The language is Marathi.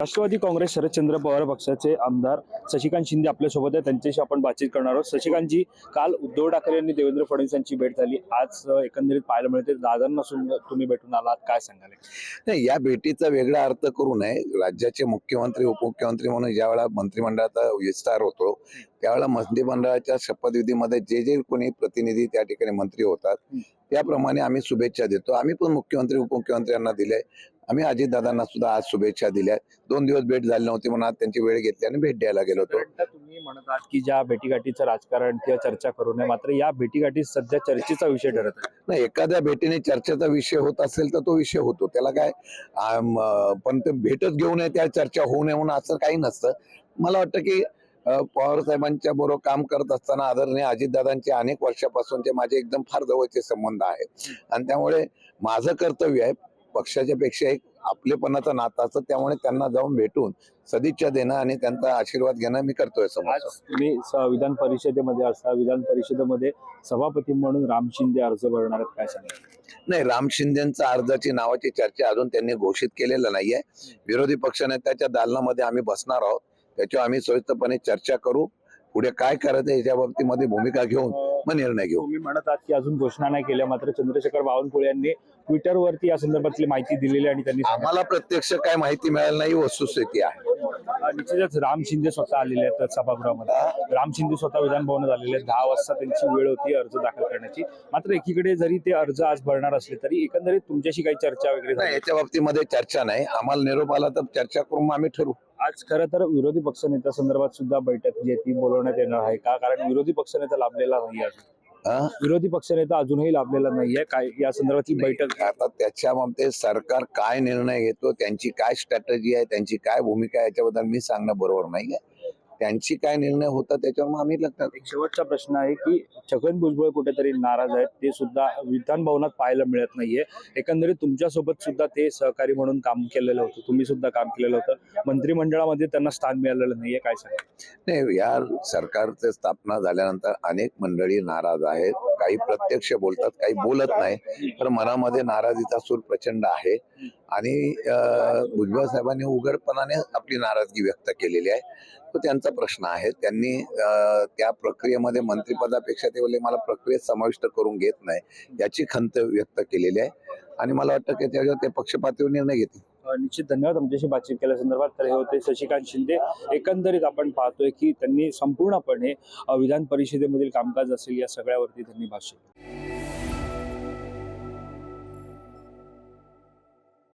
राष्ट्रवादी काँग्रेस शरदचंद्र पवार पक्षाचे आमदार शशिकांत शिंदे आपल्यासोबत आहे, त्यांच्याशी आपण बातचीत करणार आहोत। शशिकांतजी, काल उद्धव ठाकरे यांनी देवेंद्र फडणवीस यांची भेट झाली, आज एकंदरीत पाहायला मिळते दादांना सुद्धा तुम्ही भेटून आलात, काय सांगाल? नाही, या भेटीचा वेगळा अर्थ करू नये। राज्याचे मुख्यमंत्री उपमुख्यमंत्री म्हणून ज्यावेळेला मंत्रिमंडळाचा विस्तार होतो त्यावेळेला मंत्रिमंडळाच्या शपथविधीमध्ये जे जे कोणी प्रतिनिधी त्या ठिकाणी मंत्री होतात त्याप्रमाणे आम्ही शुभेच्छा देतो। आम्ही पण मुख्यमंत्री उपमुख्यमंत्र्यांना दिले, आम्ही अजितदादांना सुद्धा आज शुभेच्छा दिल्या। 2 दिवस भेट झाली नव्हती म्हणून आज त्यांची वेळ घेतली आणि भेट द्यायला गेलो होतो। तुम्ही म्हणत आहात की ज्या भेटीगाठीचं राजकारण किंवा चर्चा करू नये, मात्र या भेटीगाठी सध्या चर्चेचा विषय ठरत आहे। नाही, एखाद्या भेटीने चर्चेचा विषय होत असेल तर तो विषय होतो, त्याला काय पण ते भेटच घेऊ नये त्या चर्चा होऊ नये म्हणून असं काही नसतं। मला वाटतं की पवार साहेबांच्या बरोबर काम करत असताना आदरणीय अजितदादांचे अनेक वर्षापासूनचे माझे एकदम फार जवळचे संबंध आहेत आणि त्यामुळे माझं कर्तव्य आहे पक्षाच्या पेक्षा एक आपलेपणाचं नातं असतं, त्यामुळे त्यांना जाऊन भेटून सदिच्छा देणं आणि त्यांचा आशीर्वाद घेणं मी करतोय। आज तुम्ही विधान परिषदेमध्ये असता, विधान परिषदेमध्ये सभापती म्हणून राम शिंदे अर्ज भरणार आहेत, काय सांगाल? नाही, राम शिंदेच्या अर्जाची नावाची चर्चा अजून त्यांनी घोषित केलेलं नाहीये। विरोधी पक्षनेत्याच्या दालनामध्ये आम्ही बसणार आहोत, त्याच्यावर आम्ही सविस्तरपणे चर्चा करू, पुढे काय करायचं याच्या बाबतीमध्ये भूमिका घेऊन मग निर्णय घेऊ। तुम्ही म्हणत आहात की अजून घोषणा नाही केल्या, मात्र चंद्रशेखर बावनकुळे यांनी ट्विटरवरती या संदर्भातली माहिती दिलेली आणि त्यांनी आम्हाला प्रत्यक्ष काय माहिती मिळाली नाही, वस्तुस्थिती आहे। निश्चितच राम शिंदे स्वतः आलेले आहेत सभागृहामध्ये, राम शिंदे स्वतः विधान भवनात आलेले आहेत। 10 वाजता त्यांची वेळ होती अर्ज दाखल करण्याची, मात्र एकीकडे जरी ते अर्ज आज भरणार असले तरी एकंदरीत तुमच्याशी काही चर्चा वगैरे नाही, याच्या बाबतीमध्ये चर्चा नाही। आम्हाला निरोप आला तर चर्चा करून आम्ही ठरवू। आज खरं तर विरोधी पक्षनेत्या संदर्भात सुद्धा बैठक जी आहे ती बोलवण्यात येणार आहे का? कारण विरोधी पक्षनेता लाभलेला नाही अजून, विरोधी पक्षनेता अजूनही लाभलेला नाहीये, काय या संदर्भातली बैठक? आता त्याच्यामध्ये सरकार काय निर्णय घेतो, त्यांची काय स्ट्रॅटेजी आहे, त्यांची काय भूमिका आहे याच्याबद्दल मी सांगणं बरोबर नाहीये। त्यांची काय निर्णय होता त्याच्यावर मग आम्ही लक्षात। एक शेवटचा प्रश्न आहे की छगन भुजबळ कुठेतरी नाराज आहेत, ते सुद्धा विधान भवनात पाहायला मिळत नाहीये। एकंदरीत तुमच्यासोबत सुद्धा ते सहकारी म्हणून काम केलेलं होतं, तुम्ही सुद्धा काम केलेलं होतं, मंत्रिमंडळामध्ये त्यांना स्थान मिळालेलं नाहीये, काय सांगा? नाही, या सरकारची स्थापना झाल्यानंतर अनेक मंडळी नाराज आहेत, काही प्रत्यक्ष बोलतात, काही बोलत नाही, तर मनामध्ये नाराजीचा सूर प्रचंड आहे आणि भुजबळ साहेबांनी उघडपणाने आपली नाराजगी व्यक्त केलेली आहे। तो त्यांचा प्रश्न आहे, त्यांनी त्या प्रक्रियेमध्ये मंत्रिपदापेक्षा ते बोलले मला प्रक्रियेत समाविष्ट करून घेत नाही याची खंत व्यक्त केलेली आहे आणि मला वाटतं की त्याच्यावर ते पक्षपातीवर निर्णय घेतील। निश्चित, धन्यवाद आमच्याशी बातचीत केल्या संदर्भात। तर हे होते शशिकांत शिंदे। एकंदरीत आपण पाहतोय की त्यांनी संपूर्णपणे विधान परिषदेमधील कामकाज असेल या सगळ्यावरती त्यांनी भाष्य केलं।